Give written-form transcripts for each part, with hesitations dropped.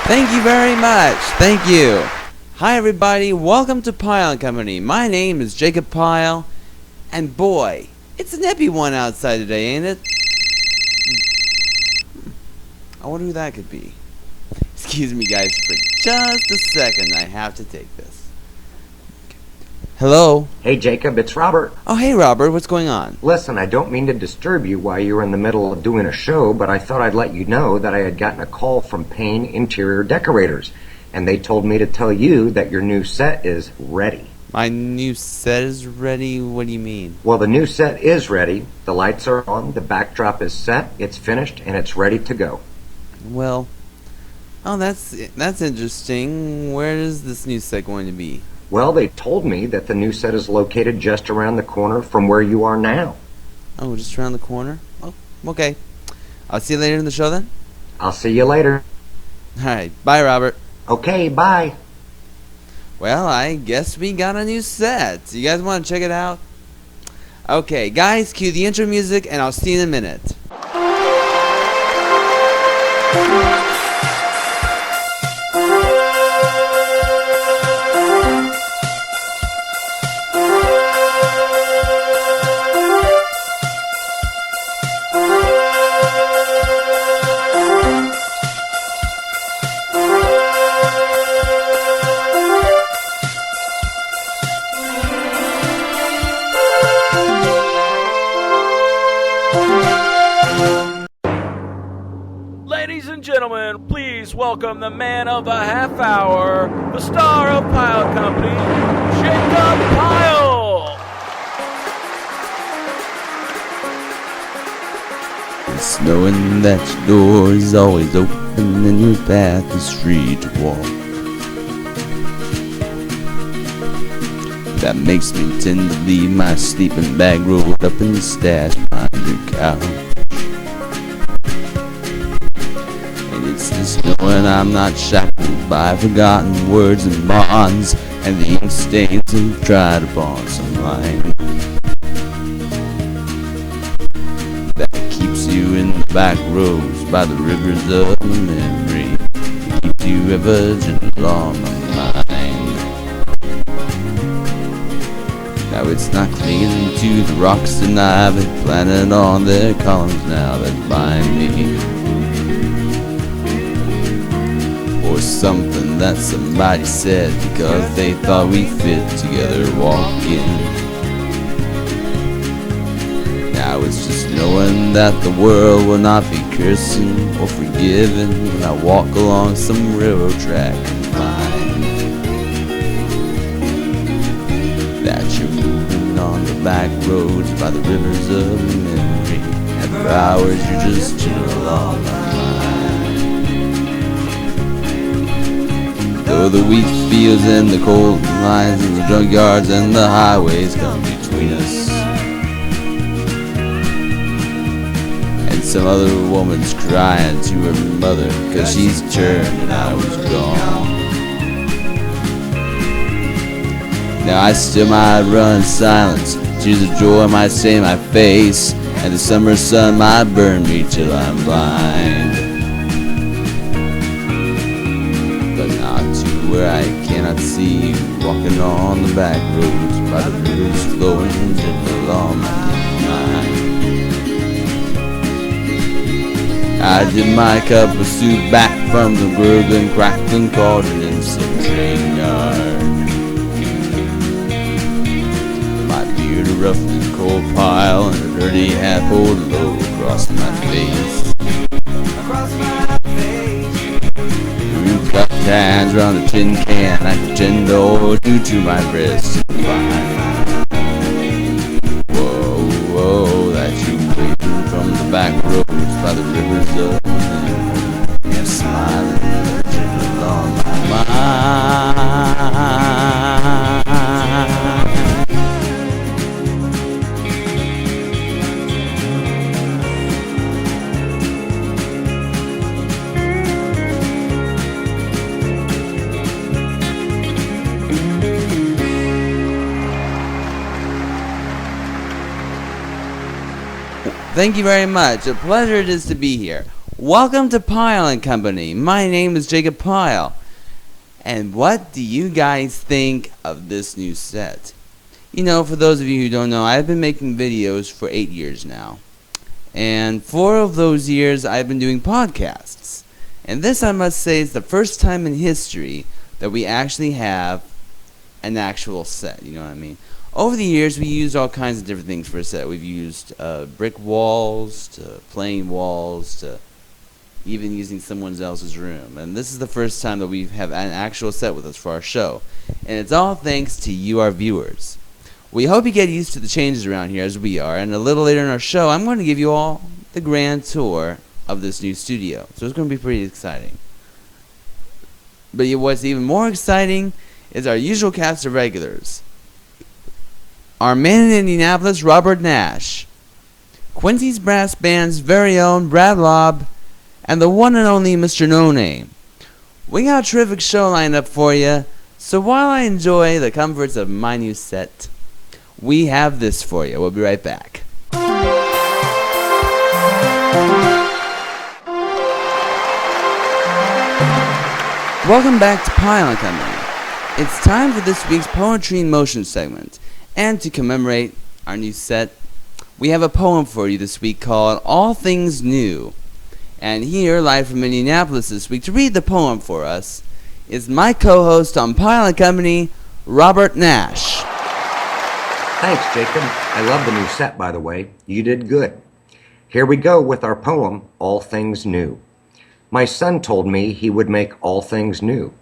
Thank you very much. Thank you. Hi everybody, welcome to Pyle and Company. My name is Jacob Pyle, and boy, it's a nippy one outside today, ain't it? I wonder who that could be. Excuse me guys for just a second, I have to take this. Hello? Hey Jacob, it's Robert. Oh hey Robert, what's going on? Listen, I don't mean to disturb you while you're in the middle of doing a show, but I thought I'd let you know that I had gotten a call from Payne Interior Decorators, and they told me to tell you that your new set is ready. My new set is ready? What do you mean? Well, the new set is ready. The lights are on, the backdrop is set, it's finished, and it's ready to go. Well, oh that's interesting. Where is this new set going to be? Well, they told me that the new set is located just around the corner from where you are now. Oh, just around the corner? Oh, okay. I'll see you later in the show then? I'll see you later. Alright, bye Robert. Okay, bye. Well, I guess we got a new set. You guys want to check it out? Okay, guys, cue the intro music and I'll see you in a minute. Ladies and gentlemen, please welcome the man of the half hour, the star of Pyle and Company, Jacob Pyle. It's knowing that your door is always open and your path is free to walk. That makes me tend to leave my sleeping bag rolled up and stash behind your couch. It's just knowing I'm not shackled by forgotten words and bonds and the ink stains that tried upon some line. That keeps you in the back roads by the rivers of memory. Keeps you ever gentle on my mind. Now it's not clinging to the rocks and I've been planted on their columns now that bind me. Or something that somebody said because they thought we fit together walking. Now it's just knowing that the world will not be cursing or forgiving when I walk along some railroad track and find that you're moving on the back roads by the rivers of memory, and for hours you're just chilling on my mind. Though the wheat fields and the coal mines and the junkyards and the highways come between us, and some other woman's crying to her mother 'cause she's turned and I was gone. Now I still might run in silence, tears of joy might stain my face, and the summer sun might burn me till I'm blind. Where I cannot see you walking on the back roads by the rivers flowing gentle on my mind. I did my cup of soup back from the gurgling, crackling cauldron in some train yard. My beard a rough and cold pile and a dirty hat pulled low across my face. Cupped hands around a tin can, I pretend to hold you to my breast and find. Whoa, whoa, that you waiting from the back roads by the rivers of memory. You're smiling, gentle on my mind. Thank you very much. A pleasure it is to be here. Welcome to Pyle and Company. My name is Jacob Pyle. And what do you guys think of this new set? You know, for those of you who don't know, I've been making videos for 8 years now. And 4 of those years I've been doing podcasts. And this, I must say, is the first time in history that we actually have an actual set, you know what I mean? Over the years, we used all kinds of different things for a set. We've used brick walls, to plain walls, to even using someone else's room. And this is the first time that we have an actual set with us for our show. And it's all thanks to you, our viewers. We hope you get used to the changes around here as we are. And a little later in our show, I'm going to give you all the grand tour of this new studio. So it's going to be pretty exciting. But what's even more exciting is our usual cast of regulars. Our man in Indianapolis, Robert Nash. Quincy's Brass Band's very own Brad Lobb. And the one and only Mr. No Name. We got a terrific show lined up for you, so while I enjoy the comforts of my new set, we have this for you. We'll be right back. Welcome back to Pyle and Company. It's time for this week's Poetry in Motion segment, and to commemorate our new set, we have a poem for you this week called All Things New. And here, live from Indianapolis this week, to read the poem for us, is my co-host on Pyle and Company, Robert Nash. Thanks, Jacob. I love the new set, by the way. You did good. Here we go with our poem, All Things New. My son told me he would make all things new.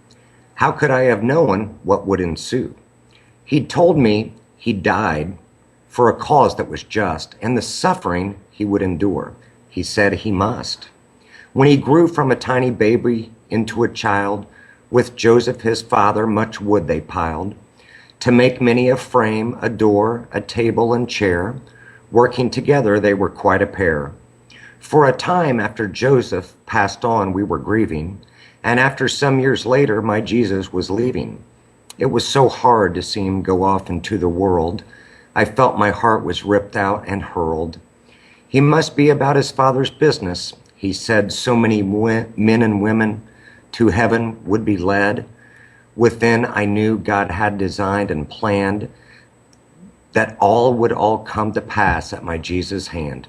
How could I have known what would ensue? He'd told me he died for a cause that was just, and the suffering he would endure. He said he must. When he grew from a tiny baby into a child, with Joseph his father much wood they piled, to make many a frame, a door, a table and chair. Working together they were quite a pair. For a time after Joseph passed on we were grieving, and after some years later my Jesus was leaving. It was so hard to see him go off into the world. I felt my heart was ripped out and hurled. He must be about his father's business. He said so many men and women to heaven would be led. Within I knew God had designed and planned that all would come to pass at my Jesus' hand.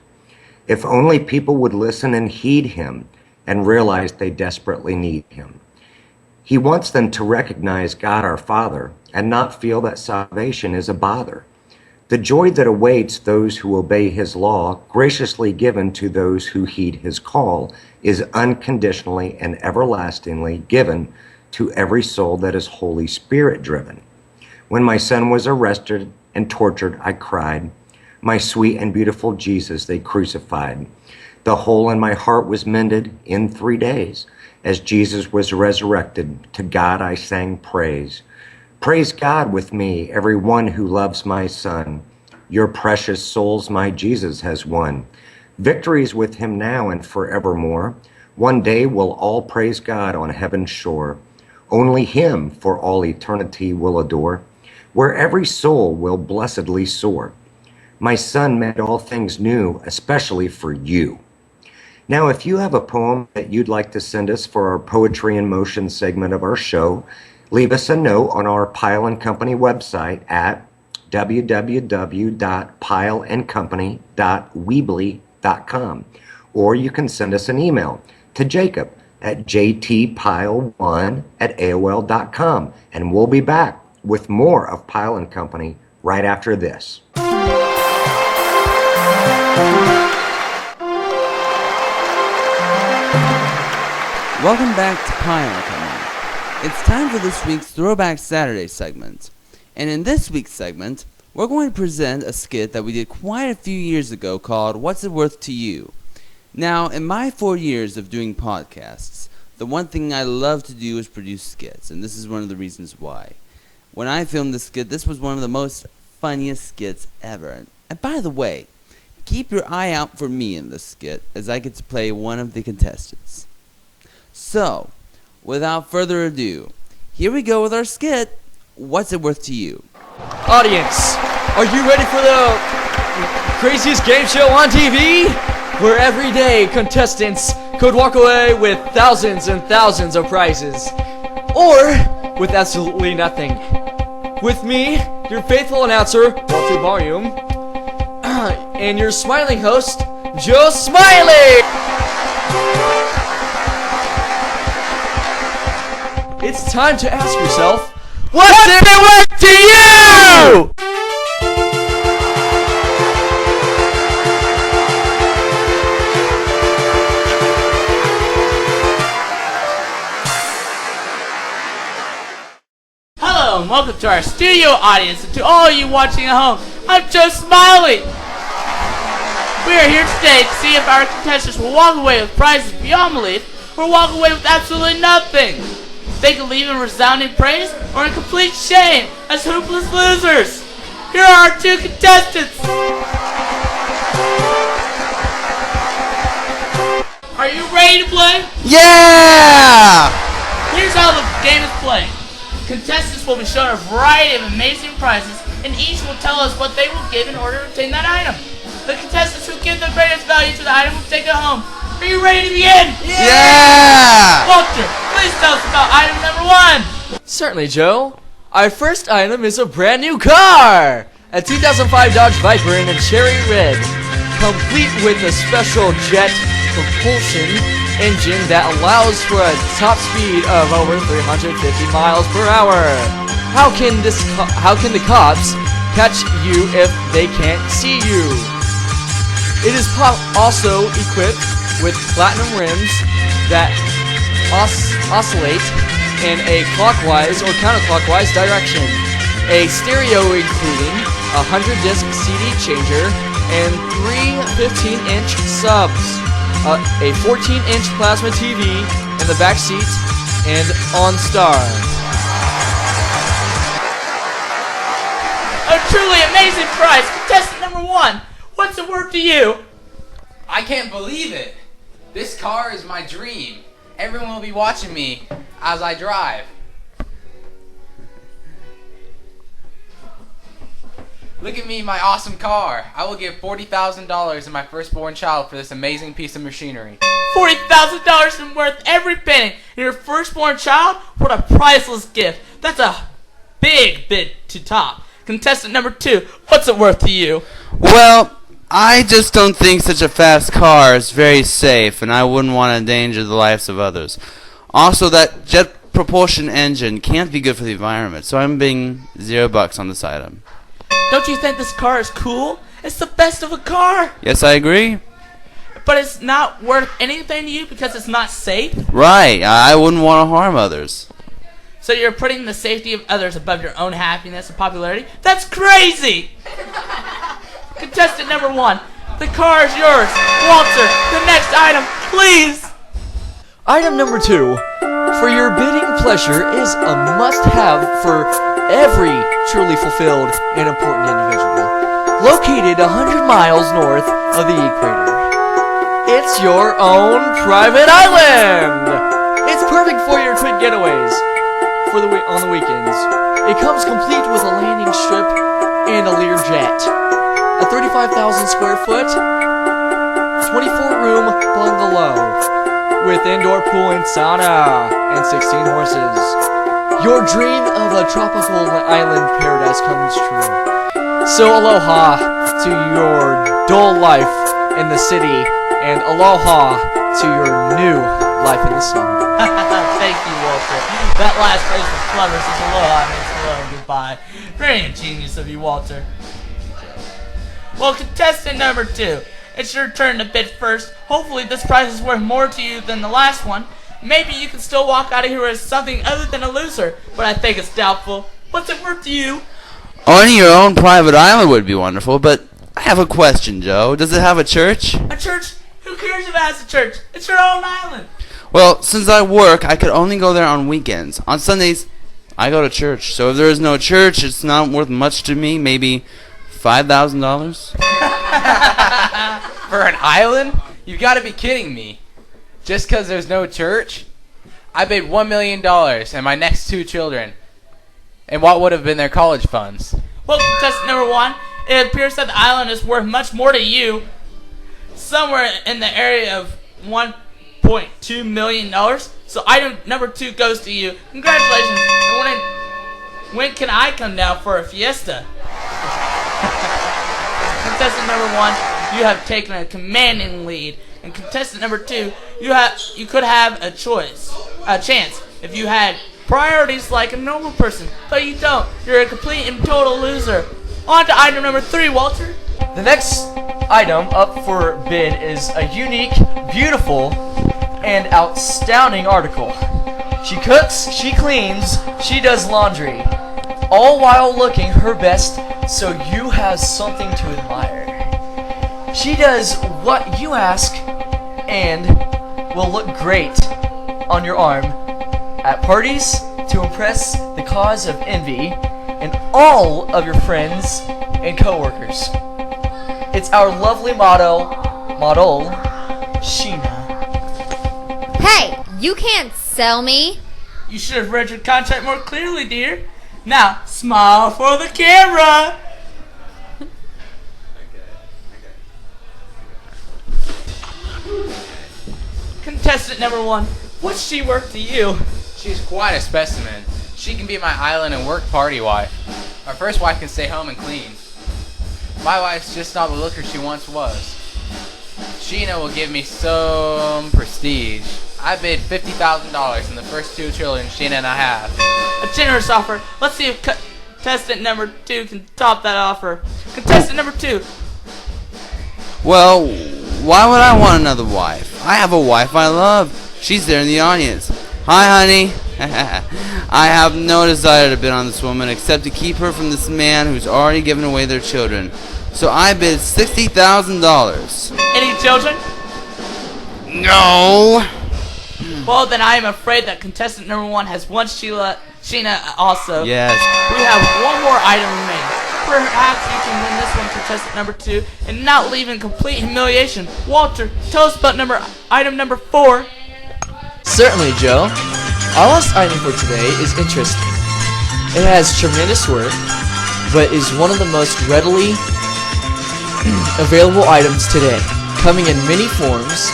If only people would listen and heed him and realize they desperately need him. He wants them to recognize God our Father and not feel that salvation is a bother. The joy that awaits those who obey his law, graciously given to those who heed his call, is unconditionally and everlastingly given to every soul that is Holy Spirit driven. When my son was arrested and tortured, I cried, my sweet and beautiful Jesus they crucified. The hole in my heart was mended in 3 days. As Jesus was resurrected, to God I sang praise. Praise God with me, every one who loves my son. Your precious souls my Jesus has won. Victories with him now and forevermore. One day we'll all praise God on heaven's shore. Only him for all eternity will adore, where every soul will blessedly soar. My son made all things new, especially for you. Now, if you have a poem that you'd like to send us for our Poetry in Motion segment of our show, leave us a note on our Pyle and Company website at www.pyleandcompany.weebly.com, or you can send us an email to Jacob at jtpyle1@aol.com, and we'll be back with more of Pyle and Company right after this. Welcome back to Pyle and Company. It's time for this week's Throwback Saturday segment. And in this week's segment, we're going to present a skit that we did quite a few years ago called What's It Worth to You? Now, in my 4 years of doing podcasts, the one thing I love to do is produce skits, and this is one of the reasons why. When I filmed this skit, this was one of the most funniest skits ever. And by the way, keep your eye out for me in this skit, as I get to play one of the contestants. So, without further ado, here we go with our skit, What's It Worth to You? Audience, are you ready for the craziest game show on TV? Where every day contestants could walk away with thousands and thousands of prizes, or with absolutely nothing. With me, your faithful announcer, Walter Volume, and your smiling host, Joe Smiley! It's time to ask yourself, what's it worth to you? Hello and welcome to our studio audience and to all you watching at home. I'm Joe Smiley. We are here today to see if our contestants will walk away with prizes beyond belief or walk away with absolutely nothing. They can leave in resounding praise or in complete shame as hopeless losers. Here are our two contestants. Are you ready to play? Yeah! Here's how the game is played. Contestants will be shown a variety of amazing prizes, and each will tell us what they will give in order to obtain that item. The contestants who give the greatest value to the item will take it home. Are you ready to begin? Yeah! Walter, please tell us about item number 1. Certainly, Joe. Our first item is a brand new car! A 2005 Dodge Viper in a cherry red, complete with a special jet propulsion engine that allows for a top speed of over 350 miles per hour. How can the cops catch you if they can't see you? It is also equipped with platinum rims that oscillate in a clockwise or counterclockwise direction, a stereo including a 100-disc CD changer and 3 15-inch subs, a 14-inch plasma TV in the back seat, and OnStar. A truly amazing prize. Contestant number 1, what's it worth to you? I can't believe it. This car is my dream. Everyone will be watching me as I drive. Look at me, my awesome car. I will give $40,000 to my firstborn child for this amazing piece of machinery. $40,000 is worth every penny. And your firstborn child? What a priceless gift. That's a big bid to top. Contestant number 2, what's it worth to you? Well, I just don't think such a fast car is very safe, and I wouldn't want to endanger the lives of others. Also, that jet propulsion engine can't be good for the environment, so I'm bidding $0 on this item. Don't you think this car is cool? It's the best of a car. Yes, I agree. But it's not worth anything to you because it's not safe? Right, I wouldn't want to harm others. So you're putting the safety of others above your own happiness and popularity? That's crazy! Contestant number 1, the car is yours. Walter, the next item, please! Item number 2, for your bidding pleasure, is a must-have for every truly fulfilled and important individual. Located 100 miles north of the equator. It's your own private island! It's perfect for your quick getaways on the weekends. It comes complete with a landing strip and a Lear jet. A 35,000 square foot, 24-room bungalow with indoor pool and sauna and 16 horses. Your dream of a tropical island paradise comes true. So aloha to your dull life in the city, and aloha to your new life in the sun. Thank you, Walter. That last phrase was clever, since aloha means hello and goodbye. Very ingenious of you, Walter. Well, contestant number 2, it's your turn to bid first. Hopefully this prize is worth more to you than the last one. Maybe you can still walk out of here as something other than a loser, but I think it's doubtful. What's it worth to you? Owning your own private island would be wonderful, but I have a question, Joe. Does it have a church? A church? Who cares if it has a church? It's your own island. Well, since I work, I could only go there on weekends. On Sundays, I go to church. So if there is no church, it's not worth much to me. Maybe $5,000? For an island? You've got to be kidding me. Just because there's no church? I paid $1 million and my next 2 children. And what would have been their college funds? Well, contestant number 1, it appears that the island is worth much more to you. Somewhere in the area of $1 $8.2 million. So item number 2 goes to you. Congratulations. And when can I come down for a fiesta? Contestant number 1, you have taken a commanding lead. And contestant number 2, you could have a chance if you had priorities like a normal person, but you don't. You're a complete and total loser. On to item number 3, Walter. The next item up for bid is a unique, beautiful, and outstanding article. She cooks, she cleans, she does laundry, all while looking her best so you have something to admire. She does what you ask and will look great on your arm at parties to impress the cause of envy and all of your friends and coworkers. It's our lovely model, Sheena. Hey, you can't sell me. You should have read your contract more clearly, dear. Now, smile for the camera. Contestant number 1, what's she worth to you? She's quite a specimen. She can be my island and work party wife. Our first wife can stay home and clean. My wife's just not the looker she once was. Sheena will give me some prestige. I bid $50,000 in the first 2 children Sheena and I have. A generous offer. Let's see if contestant number 2 can top that offer. Contestant number 2. Well, why would I want another wife? I have a wife I love. She's there in the audience. Hi, honey. I have no desire to bid on this woman except to keep her from this man who's already given away their children. So I bid $60,000. Any children? No. Well, then I am afraid that contestant number 1 has won Sheena also. Yes. We have one more item remaining. Perhaps you can win this one, contestant number 2, and not leave in complete humiliation. Walter, tell us about item number 4. Certainly, Joe. Our last item for today is interesting. It has tremendous worth, but is one of the most readily available items today, coming in many forms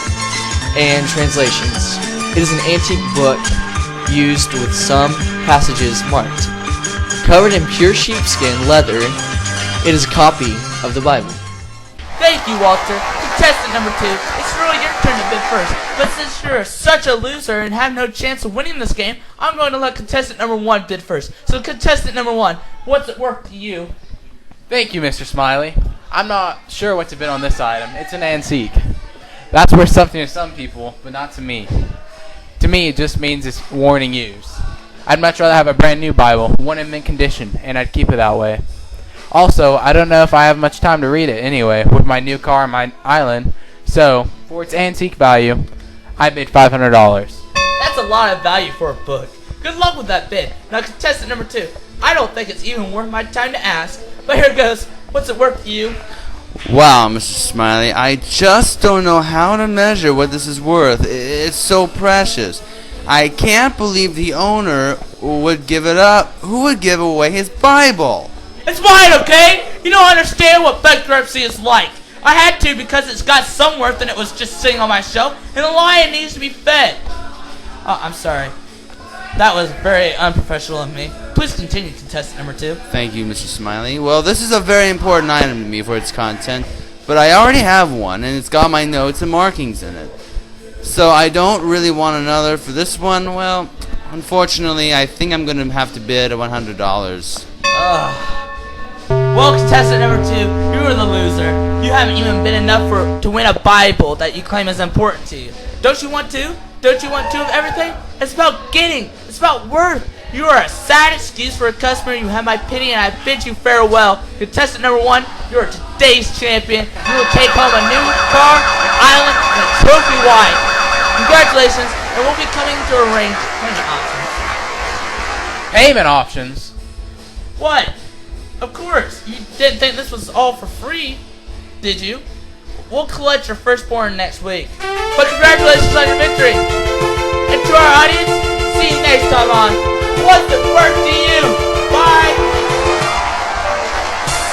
and translations. It is an antique book used with some passages marked. Covered in pure sheepskin leather, it is a copy of the Bible. Thank you, Walter. Contestant number 2, it's really your turn to bid first. But since you're such a loser and have no chance of winning this game, I'm going to let contestant number 1 bid first. So contestant number 1, what's it worth to you? Thank you, Mr. Smiley. I'm not sure what to bid on this item. It's an antique. That's worth something to some people, but not to me. To me, it just means it's worn and used. I'd much rather have a brand new Bible, one in mint condition, and I'd keep it that way. Also, I don't know if I have much time to read it anyway, with my new car and my island, so, for its antique value, I bid $500. That's a lot of value for a book. Good luck with that bid. Now, contestant number 2, I don't think it's even worth my time to ask, but here goes. What's it worth to you? Wow, Mr. Smiley, I just don't know how to measure what this is worth. It's so precious. I can't believe the owner would give it up. Who would give away his Bible? It's mine, okay? You don't understand what bankruptcy is like. I had to because it's got some worth and it was just sitting on my shelf, and the lion needs to be fed. Oh, I'm sorry. That was very unprofessional of me. Please continue, contestant number 2. Thank you, Mr. Smiley. Well, this is a very important item to me for its content, but I already have one, and it's got my notes and markings in it. So I don't really want another. For this one, well, unfortunately, I think I'm going to have to bid $100. Well, contestant number 2, you are the loser. You haven't even bid enough to win a Bible that you claim is important to you. Don't you want to? Don't you want 2 of everything? It's about getting. It's about worth. You are a sad excuse for a customer. You have my pity, and I bid you farewell. Contestant number 1, you are today's champion. You will take home a new car, an island, and a trophy wife. Congratulations, and we'll be coming to arrange payment options. Payment options? What? Of course. You didn't think this was all for free, did you? We'll collect your firstborn next week. But congratulations on your victory. And to our audience, see you next time on What's It Worth to You? Bye.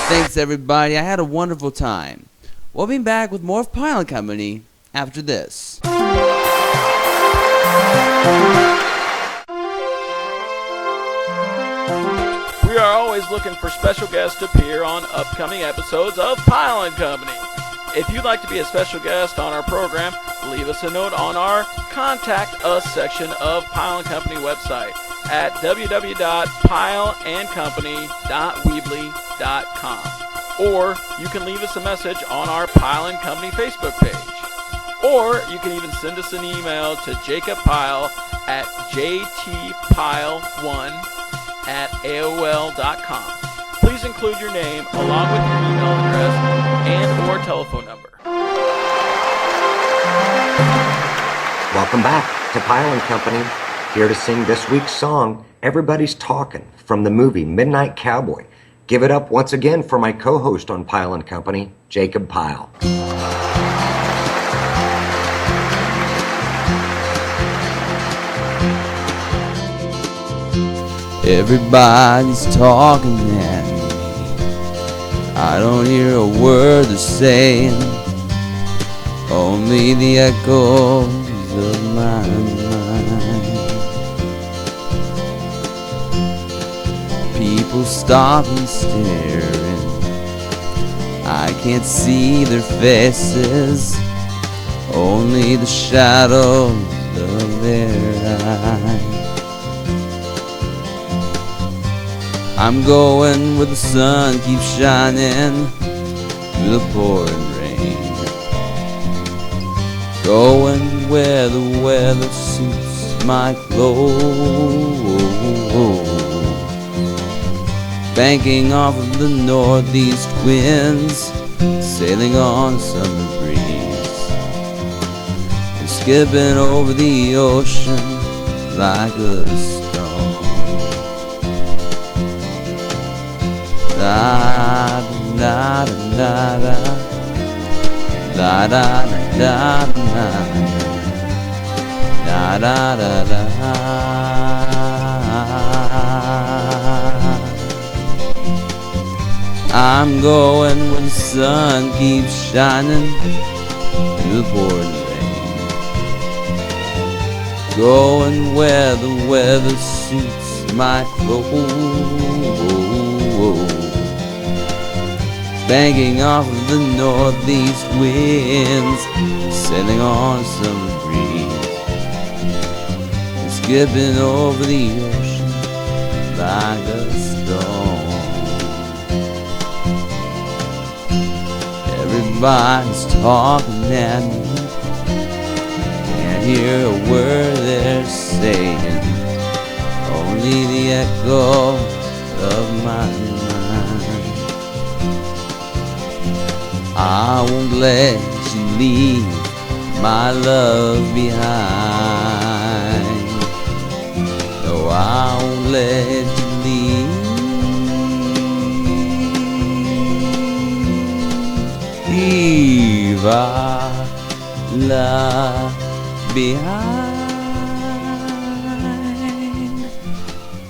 Thanks, everybody. I had a wonderful time. We'll be back with more of Pyle and Company after this. We are always looking for special guests to appear on upcoming episodes of Pyle and Company. If you'd like to be a special guest on our program, leave us a note on our Contact Us section of Pyle and Company website at www.pyleandcompany.weebly.com. Or you can leave us a message on our Pyle and Company Facebook page. Or you can even send us an email to jacobbpyle at jtpyle1@aol.com. Please include your name along with your email address and or telephone number. Welcome back to Pyle and Company, here to sing this week's song, Everybody's Talking, from the movie Midnight Cowboy. Give it up once again for my co-host on Pyle and Company, Jacob Pyle. Everybody's talking at me. I don't hear a word they're saying, only the echoes of my mind. People stop and staring. I can't see their faces, only the shadows of their eyes. I'm going where the sun keeps shining through the pouring rain. Going where the weather suits my clothes. Banking off of the northeast winds, sailing on a summer breeze, and skipping over the ocean like a stone. Da da da da da da da da da da da. I'm going where the sun keeps shining through the pouring rain. Going where the weather suits my clothes. Banking off of the northeast winds, sailing on a summer breeze, and skipping over the ocean like a stone. Everybody's talking at me, can't hear a word they're saying, only the echo of my mind. I won't let you leave my love behind. No, I won't let you leave our love behind.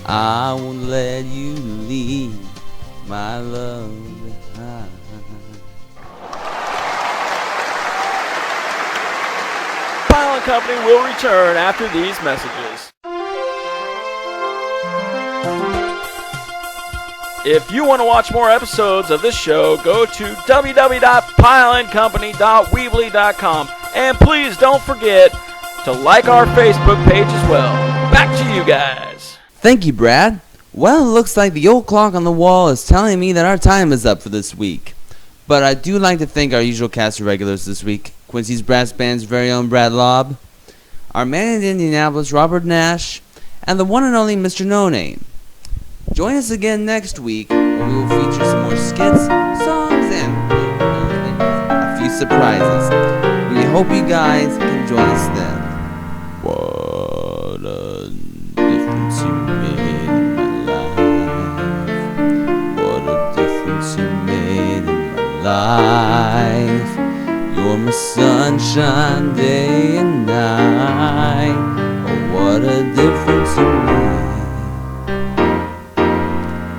I won't let you leave my love behind. Pyle and Company will return after these messages. If you want to watch more episodes of this show, go to www.pyleandcompany.weebly.com, and please don't forget to like our Facebook page as well. Back to you guys. Thank you, Brad. Well, it looks like the old clock on the wall is telling me that our time is up for this week. But I do like to thank our usual cast of regulars this week. Quincy's Brass Band's very own Brad Lobb, our man in Indianapolis, Robert Nash, and the one and only Mr. No Name. Join us again next week where we will feature some more skits, songs, and a few surprises. We hope you guys can join us then. What a difference you made in my life. What a difference you made in my life. You're my sunshine day and night. Oh, what a difference you made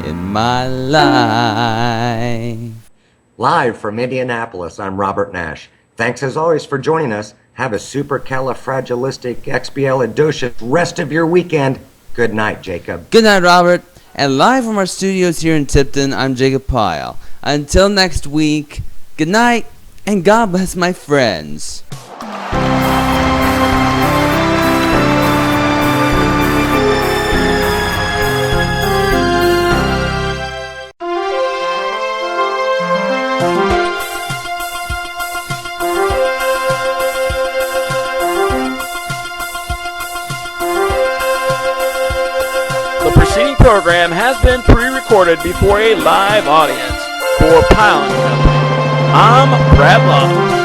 in my life. Live from Indianapolis, I'm Robert Nash. Thanks as always for joining us, Have a supercalifragilisticexpialidocious rest of your weekend. Good night, Jacob. Good night, Robert. And live from our studios here in Tipton, I'm Jacob Pyle. Until next week, good night, and God bless my friends. The preceding program has been pre-recorded before a live audience. For Pyle and Company, I'm Brad Love.